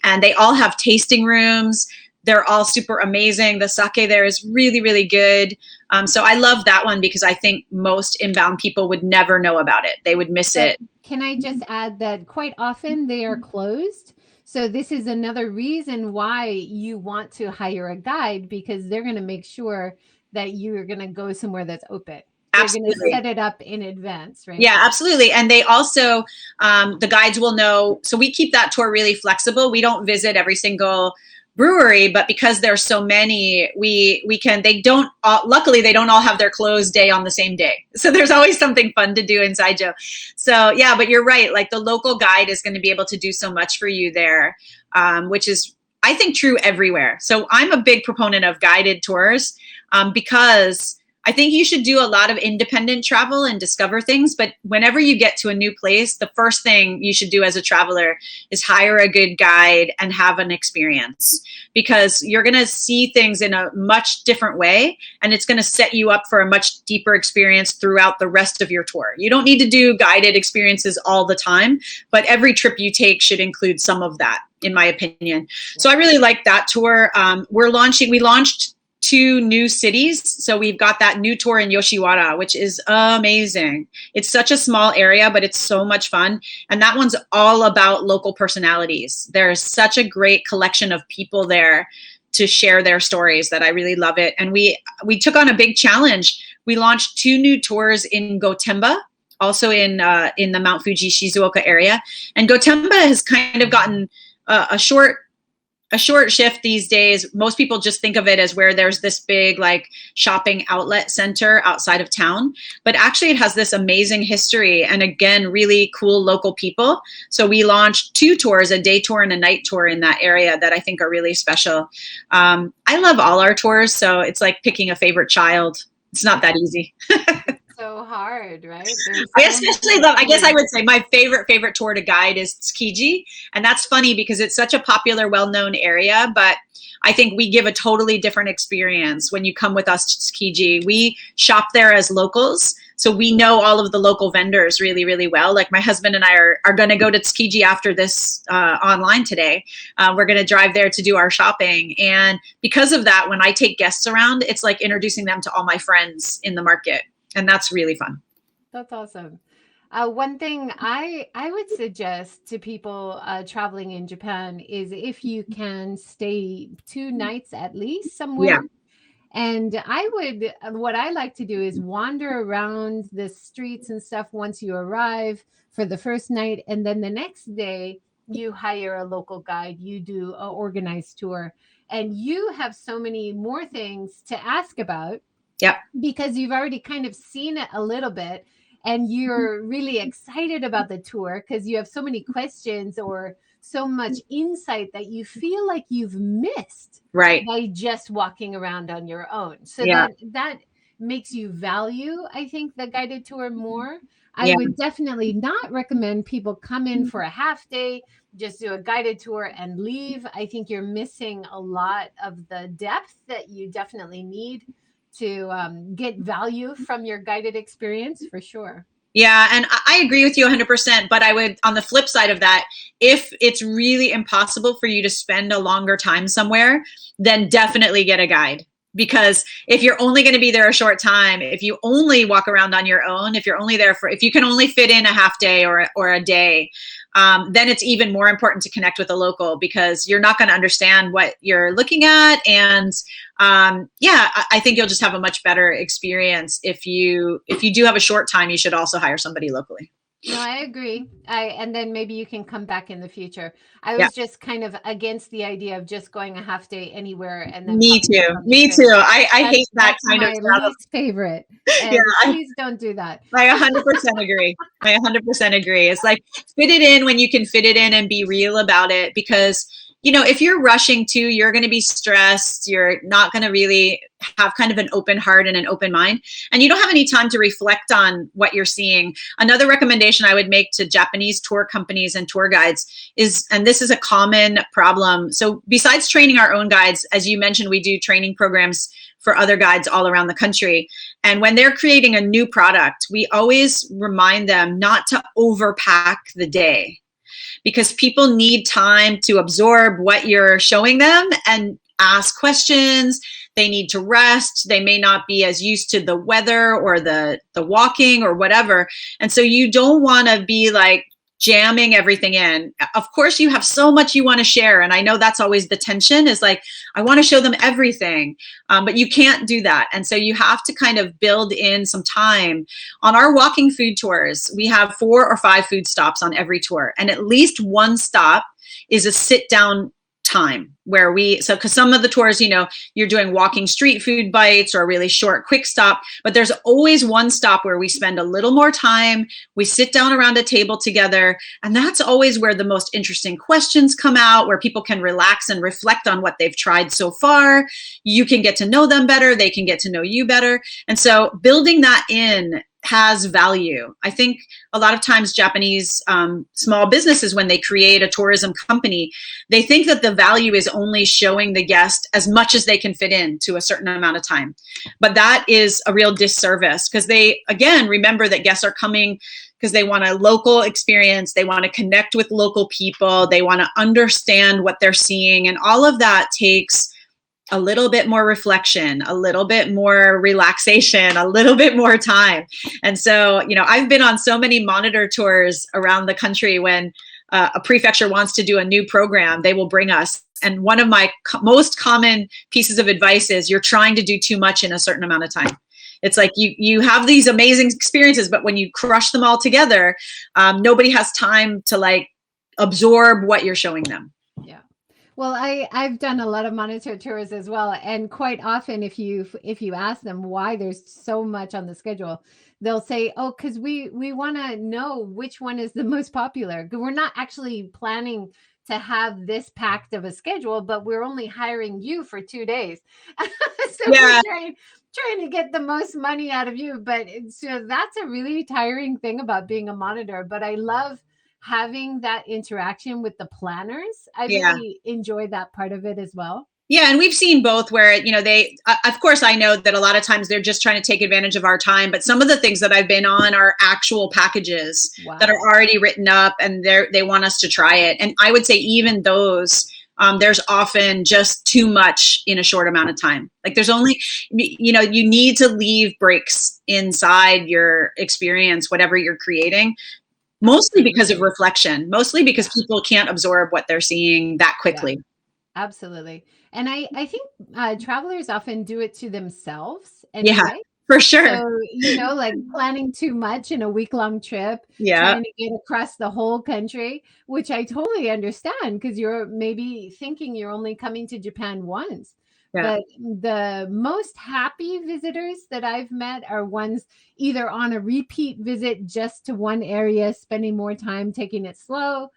And they all have tasting rooms. They're all super amazing. The sake there is really, really good. So I love that one because I think most inbound people would never know about it. They would miss it. Can I just add that quite often they are closed? So this is another reason why you want to hire a guide, because they're going to make sure that you're going to go somewhere that's open. They're going to set it up in advance, right? Yeah, absolutely. And they also, the guides will know. So we keep that tour really flexible. We don't visit every single brewery, but because there's so many, luckily they don't all have their closed day on the same day. So there's always something fun to do in Saijo. So yeah, but you're right. The local guide is going to be able to do so much for you there, which is, I think, true everywhere. So I'm a big proponent of guided tours because I think you should do a lot of independent travel and discover things. But whenever you get to a new place, the first thing you should do as a traveler is hire a good guide and have an experience, because you're going to see things in a much different way. And it's going to set you up for a much deeper experience throughout the rest of your tour. You don't need to do guided experiences all the time, but every trip you take should include some of that, in my opinion. So I really like that tour. We launched 2 new cities. So we've got that new tour in Yoshiwara, which is amazing. It's such a small area, but it's so much fun. And that one's all about local personalities. There's such a great collection of people there to share their stories that I really love it. And we took on a big challenge. We launched 2 new tours in Gotemba, also in the Mount Fuji Shizuoka area. And Gotemba has kind of gotten a short shift these days. Most people just think of it as where there's this big shopping outlet center outside of town, but actually it has this amazing history and, again, really cool local people. So we launched 2 tours, a day tour and a night tour in that area that I think are really special. I love all our tours, so it's like picking a favorite child. It's not that easy. so hard, right? There's I so much especially to love, I guess I see. would say my favorite tour to guide is Tsukiji. And that's funny because it's such a popular, well-known area, but I think we give a totally different experience when you come with us to Tsukiji. We shop there as locals. So we know all of the local vendors really, really well. Like my husband and I are going to go to Tsukiji after this online today. We're going to drive there to do our shopping. And because of that, when I take guests around, it's like introducing them to all my friends in the market. And that's really fun. That's awesome. One thing I would suggest to people traveling in Japan is if you can stay 2 nights at least somewhere. Yeah. And what I like to do is wander around the streets and stuff once you arrive for the first night. And then the next day, you hire a local guide, you do an organized tour, and you have so many more things to ask about. Yep. Because you've already kind of seen it a little bit and you're really excited about the tour because you have so many questions or so much insight that you feel like you've missed Right. by just walking around on your own. So Yeah. that makes you value, I think, the guided tour more. I Yeah. would definitely not recommend people come in for a half day, just do a guided tour and leave. I think you're missing a lot of the depth that you definitely need to get value from your guided experience for sure. Yeah, and I agree with you 100%. But I would, on the flip side of that, if it's really impossible for you to spend a longer time somewhere, then definitely get a guide. Because if you're only going to be there a short time, if you only walk around on your own, if you're only there for, if you can only fit in a half day or a day, then it's even more important to connect with a local because you're not going to understand what you're looking at. And I think you'll just have a much better experience. If you do have a short time, you should also hire somebody locally. No, I agree. And then maybe you can come back in the future. I was just kind of against the idea of just going a half day anywhere and then Me coming too. back on the Me train. too. I hate that That's kind of my travel. least favorite. And Yeah, please don't do that. I 100% agree. I 100% agree. It's like fit it in when you can fit it in and be real about it because, you know, if you're rushing to, you're going to be stressed. You're not going to really have kind of an open heart and an open mind. And you don't have any time to reflect on what you're seeing. Another recommendation I would make to Japanese tour companies and tour guides is, and this is a common problem. So besides training our own guides, as you mentioned, we do training programs for other guides all around the country. And when they're creating a new product, we always remind them not to overpack the day because people need time to absorb what you're showing them and ask questions. They need to rest. They may not be as used to the weather or the walking or whatever. And so you don't want to be like jamming everything in. Of course, you have so much you want to share. And I know that's always the tension is like, I want to show them everything, but you can't do that. And so you have to kind of build in some time. On our walking food tours, we have 4 or 5 food stops on every tour. And at least one stop is a sit down time where because some of the tours, you know, you're doing walking street food bites or a really short quick stop, but there's always one stop where we spend a little more time. We sit down around a table together, and that's always where the most interesting questions come out, where people can relax and reflect on what they've tried so far. You can get to know them better. They can get to know you better. And so building that in has value. I think a lot of times Japanese small businesses, when they create a tourism company, they think that the value is only showing the guest as much as they can fit in to a certain amount of time. But that is a real disservice because they, again, remember that guests are coming because they want a local experience. They want to connect with local people. They want to understand what they're seeing. And all of that takes a little bit more reflection, a little bit more relaxation, a little bit more time. And so, you know, I've been on so many monitor tours around the country when a prefecture wants to do a new program, they will bring us. And one of my most common pieces of advice is you're trying to do too much in a certain amount of time. It's like you have these amazing experiences, but when you crush them all together, nobody has time to like absorb what you're showing them. Yeah. Well, I've done a lot of monitor tours as well, and quite often, if you ask them why there's so much on the schedule, they'll say, "Oh, because we want to know which one is the most popular. We're not actually planning to have this packed of a schedule, but we're only hiring you for 2 days, so Yeah. trying to get the most money out of you. But so that's a really tiring thing about being a monitor. But I love having that interaction with the planners. I Yeah. really enjoy that part of it as well. Yeah, and we've seen both where, they, of course, I know that a lot of times they're just trying to take advantage of our time, but some of the things that I've been on are actual packages that are already written up and they want us to try it. And I would say even those, there's often just too much in a short amount of time. Like there's only, you need to leave breaks inside your experience, whatever you're creating, mostly because of reflection, mostly because people can't absorb what they're seeing that quickly. Yeah. Absolutely. And I think travelers often do it to themselves anyway. Yeah, for sure. So, like planning too much in a week-long trip, Yeah. trying to get across the whole country, which I totally understand because you're maybe thinking you're only coming to Japan once. Yeah. But the most happy visitors that I've met are ones either on a repeat visit just to one area, spending more time taking it slow,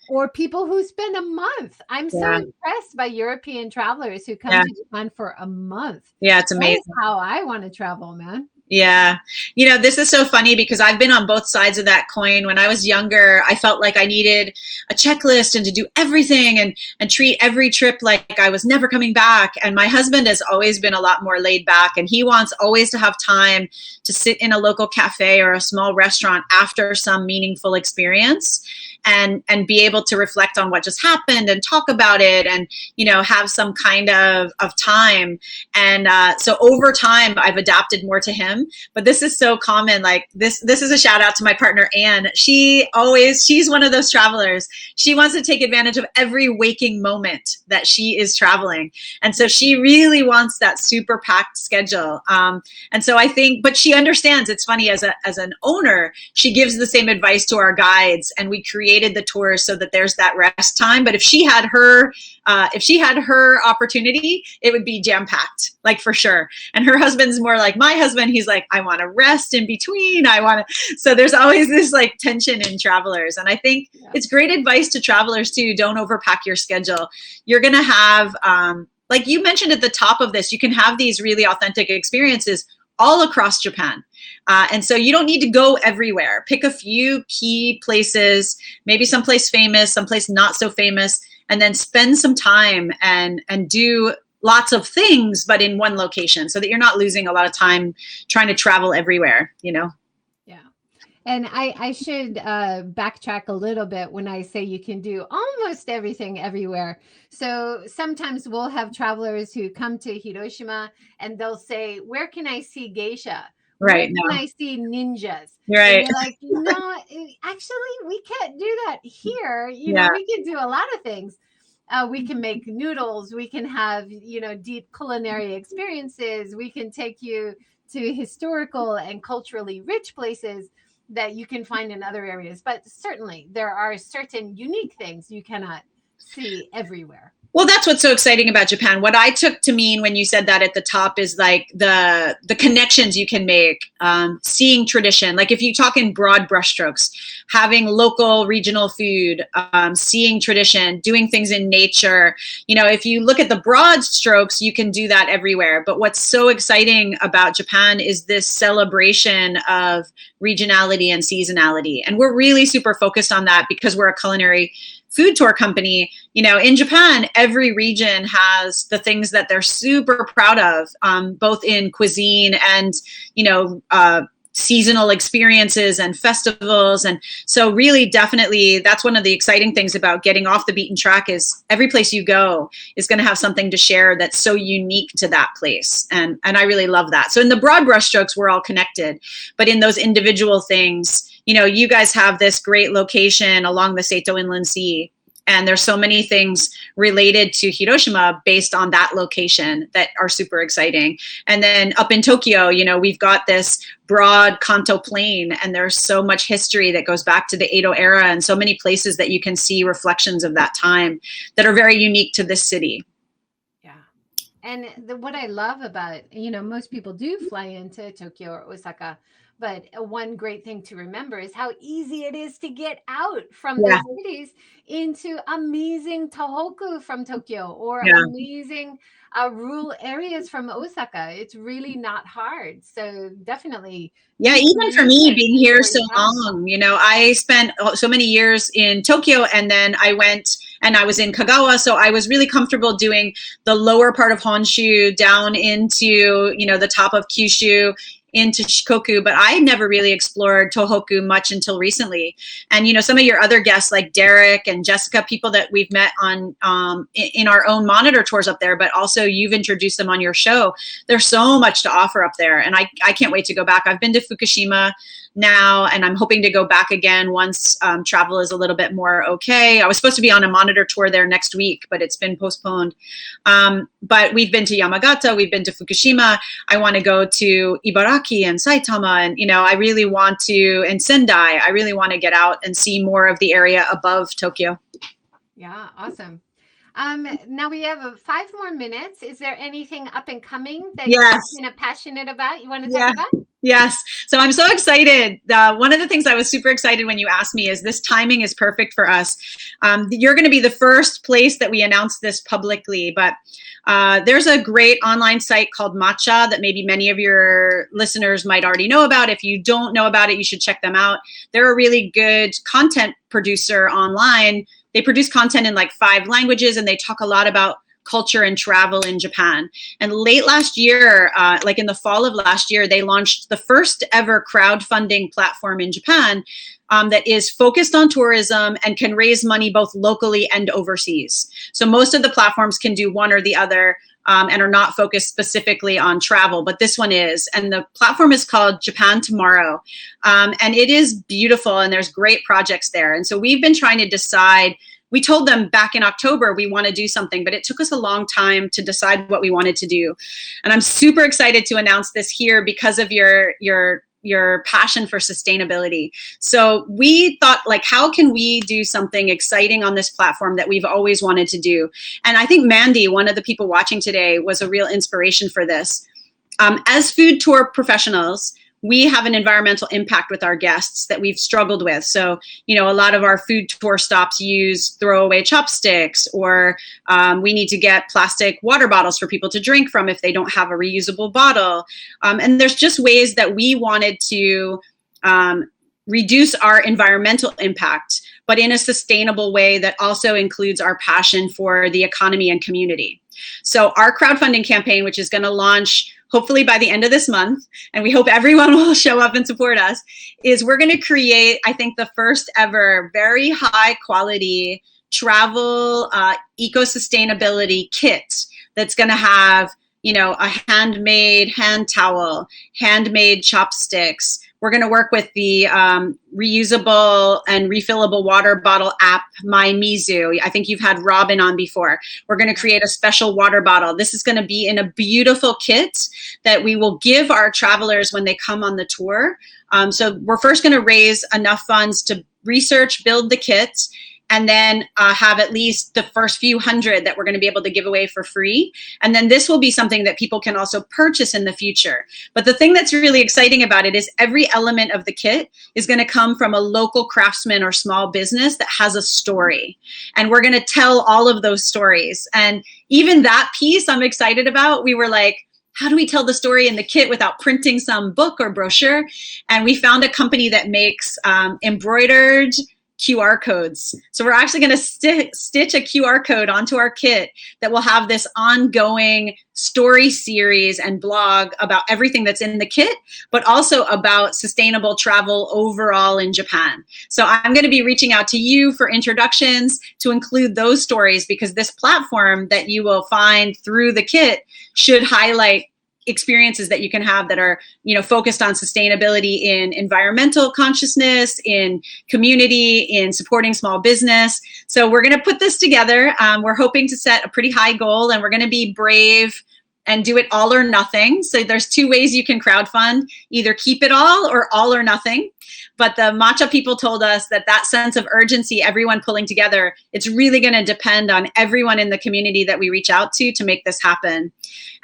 or people who spend a month. I'm so impressed by European travelers who come to Japan for a month. Yeah, it's amazing. That's how I want to travel, man. Yeah. This is so funny because I've been on both sides of that coin. When I was younger, I felt like I needed a checklist and to do everything and treat every trip like I was never coming back. And my husband has always been a lot more laid back, and he wants always to have time to sit in a local cafe or a small restaurant after some meaningful experience and be able to reflect on what just happened and talk about it and, have some kind of time. And so over time, I've adapted more to him. But this is so common. Like this is a shout out to my partner, Anne. She's one of those travelers. She wants to take advantage of every waking moment that she is traveling. And so she really wants that super packed schedule. And so I think, but she understands, it's funny, as an owner, she gives the same advice to our guides, and we created the tours so that there's that rest time. But if she had her opportunity, it would be jam packed, like for sure. And her husband's more like my husband. He's like, I want to rest in between. So there's always this like tension in travelers. And I think it's great advice to travelers too. Don't overpack your schedule. You're going to have, like you mentioned at the top of this, you can have these really authentic experiences all across Japan. And so you don't need to go everywhere. Pick a few key places, maybe someplace famous, someplace not so famous, and then spend some time and do lots of things, but in one location, so that you're not losing a lot of time trying to travel everywhere, Yeah. And I should backtrack a little bit when I say you can do almost everything everywhere. So sometimes we'll have travelers who come to Hiroshima and they'll say, where can I see geisha? Right. Where can I see ninjas? Right. And you're like, no, actually, we can't do that here. We can do a lot of things. We can make noodles. We can have, deep culinary experiences. We can take you to historical and culturally rich places that you can find in other areas. But certainly there are certain unique things you cannot see everywhere. Well, that's what's so exciting about Japan. What I took to mean when you said that at the top is like the connections you can make, seeing tradition. Like if you talk in broad brushstrokes, having local regional food, seeing tradition, doing things in nature. If you look at the broad strokes, you can do that everywhere. But what's so exciting about Japan is this celebration of regionality and seasonality. And we're really super focused on that because we're a culinary food tour company. In Japan, every region has the things that they're super proud of, both in cuisine and, seasonal experiences and festivals. And so really, definitely, that's one of the exciting things about getting off the beaten track is every place you go is going to have something to share that's so unique to that place. And I really love that. So in the broad brushstrokes, we're all connected. But in those individual things, you guys have this great location along the Seto Inland Sea. And there's so many things related to Hiroshima based on that location that are super exciting. And then up in Tokyo, we've got this broad Kanto plain, and there's so much history that goes back to the Edo era and so many places that you can see reflections of that time that are very unique to this city. Yeah. And what I love about, most people do fly into Tokyo or Osaka, But one great thing to remember is how easy it is to get out from Yeah. the cities into amazing Tohoku from Tokyo, or Yeah. amazing rural areas from Osaka. It's really not hard. So definitely Yeah, do some even for me research being here before so you come. long, I spent so many years in Tokyo, and then I went and I was in Kagawa. So I was really comfortable doing the lower part of Honshu down into, the top of Kyushu into Shikoku, but I never really explored Tohoku much until recently. And, some of your other guests like Derek and Jessica, people that we've met on in our own monitor tours up there, but also you've introduced them on your show. There's so much to offer up there. And I can't wait to go back. I've been to Fukushima now, and I'm hoping to go back again once travel is a little bit more okay. I was supposed to be on a monitor tour there next week, but it's been postponed. But we've been to Yamagata, we've been to Fukushima. I want to go to Ibaraki and Saitama, and I really want to, and Sendai. I really want to get out and see more of the area above Tokyo. Yeah, awesome. Now we have 5 more minutes. Is there anything up and coming that you're kind of passionate about? You want to talk about? Yes. So I'm so excited. One of the things I was super excited when you asked me is this timing is perfect for us. You're going to be the first place that we announce this publicly, but there's a great online site called Matcha that maybe many of your listeners might already know about. If you don't know about it, you should check them out. They're a really good content producer online. They produce content in like 5 languages, and they talk a lot about culture and travel in Japan. And late last year, like in the fall of last year, they launched the first ever crowdfunding platform in Japan that is focused on tourism and can raise money both locally and overseas. So most of the platforms can do one or the other and are not focused specifically on travel, but this one is. And the platform is called Japan Tomorrow. And it is beautiful, and there's great projects there. And so we've been trying to decide. We told them back in October we want to do something, but it took us a long time to decide what we wanted to do. And I'm super excited to announce this here because of your passion for sustainability. So we thought, like, how can we do something exciting on this platform that we've always wanted to do? And I think Mandy, one of the people watching today, was a real inspiration for this. As food tour professionals, we have an environmental impact with our guests that we've struggled with. So, a lot of our food tour stops use throwaway chopsticks, or we need to get plastic water bottles for people to drink from if they don't have a reusable bottle. And there's just ways that we wanted to reduce our environmental impact, but in a sustainable way that also includes our passion for the economy and community. So our crowdfunding campaign, which is going to launch hopefully by the end of this month, and we hope everyone will show up and support us, is we're going to create, I think, the first ever very high quality travel eco-sustainability kit that's going to have, a handmade hand towel, handmade chopsticks. We're going to work with the reusable and refillable water bottle app, My Mizu. I think you've had Robin on before. We're going to create a special water bottle. This is going to be in a beautiful kit that we will give our travelers when they come on the tour. So we're first going to raise enough funds to research, build the kit, and then have at least the first few hundred that we're going to be able to give away for free. And then this will be something that people can also purchase in the future. But the thing that's really exciting about it is every element of the kit is going to come from a local craftsman or small business that has a story. And we're going to tell all of those stories. And even that piece I'm excited about. We were like, how do we tell the story in the kit without printing some book or brochure? And we found a company that makes embroidered QR codes. So we're actually going to stitch a QR code onto our kit that will have this ongoing story series and blog about everything that's in the kit, but also about sustainable travel overall in Japan. So I'm going to be reaching out to you for introductions to include those stories, because this platform that you will find through the kit should highlight experiences that you can have that are, focused on sustainability in environmental consciousness, in community, in supporting small business. So we're going to put this together. We're hoping to set a pretty high goal, and we're going to be brave and do it all or nothing. So there's 2 ways you can crowdfund: either keep it all or nothing. but the matcha people told us that that sense of urgency, everyone pulling together, it's really going to depend on everyone in the community that we reach out to make this happen.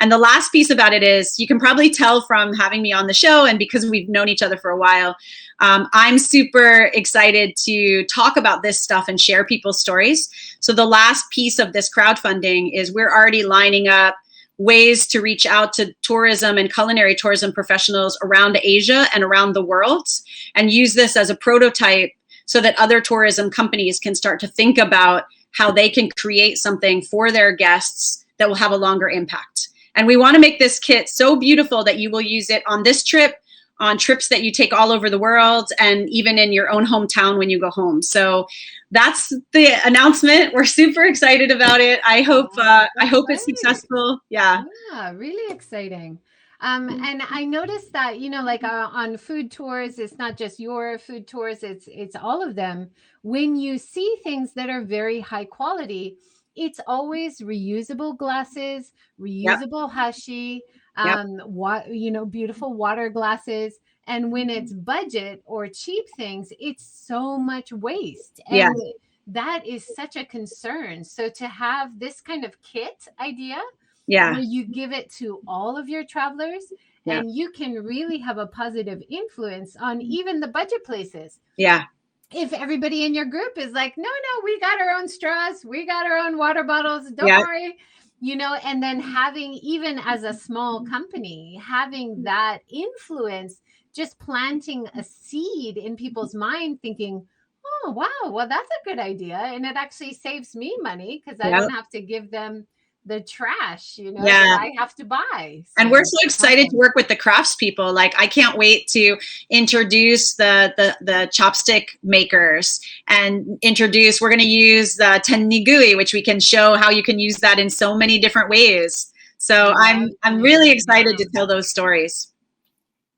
And the last piece about it is, you can probably tell from having me on the show and because we've known each other for a while, I'm super excited to talk about this stuff and share people's stories. So the last piece of this crowdfunding is we're already lining up ways to reach out to tourism and culinary tourism professionals around Asia and around the world, and use this as a prototype so that other tourism companies can start to think about how they can create something for their guests that will have a longer impact. And we want to make this kit so beautiful that you will use it on this trip, on trips that you take all over the world, and even in your own hometown when you go home. So that's the announcement. We're super excited about it. I hope it's successful. Yeah. Yeah, really exciting. And I noticed that, like on food tours, it's not just your food tours, it's all of them. When you see things that are very high quality, it's always reusable glasses, reusable hashi, beautiful water glasses. And when it's budget or cheap things, it's so much waste. And that is such a concern. So to have this kind of kit idea, where you give it to all of your travelers, and you can really have a positive influence on even the budget places. Yeah. If everybody in your group is like, no, we got our own straws, we got our own water bottles, don't worry, and then having, even as a small company, having that influence, just planting a seed in people's mind, thinking, oh, wow, well, that's a good idea. And it actually saves me money because I don't have to give them the trash, that I have to buy. So, and we're so excited to work with the craftspeople. Like, I can't wait to introduce the chopstick makers and we're going to use the tennigui, which we can show how you can use that in so many different ways. So I'm really excited to tell those stories.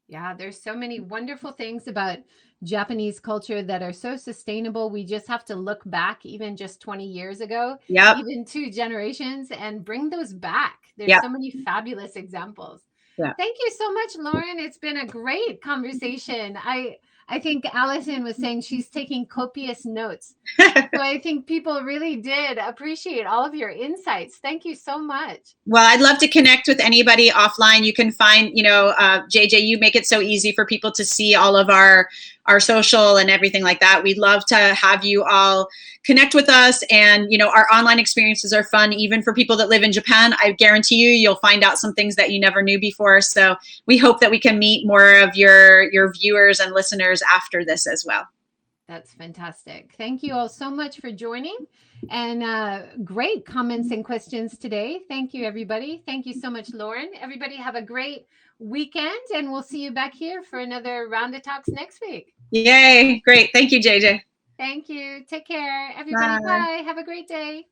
Yeah, there's so many wonderful things about Japanese culture that are so sustainable. We just have to look back even just 20 years ago, even 2 generations, and bring those back. There's so many fabulous examples. Thank you so much, Lauren. It's been a great conversation. I think Allison was saying she's taking copious notes. So I think people really did appreciate all of your insights. Thank you so much. Well, I'd love to connect with anybody offline. You can find, JJ, you make it so easy for people to see all of our social and everything like that. We'd love to have you all connect with us. And, our online experiences are fun, even for people that live in Japan. I guarantee you'll find out some things that you never knew before. So we hope that we can meet more of your viewers and listeners after this as well. That's fantastic. Thank you all so much for joining, and great comments and questions today. Thank you, everybody. Thank you so much, Lauren. Everybody have a great weekend, and we'll see you back here for another round of talks next week. Yay. Great. Thank you, JJ. Thank you. Take care, everybody. Bye. Have a great day.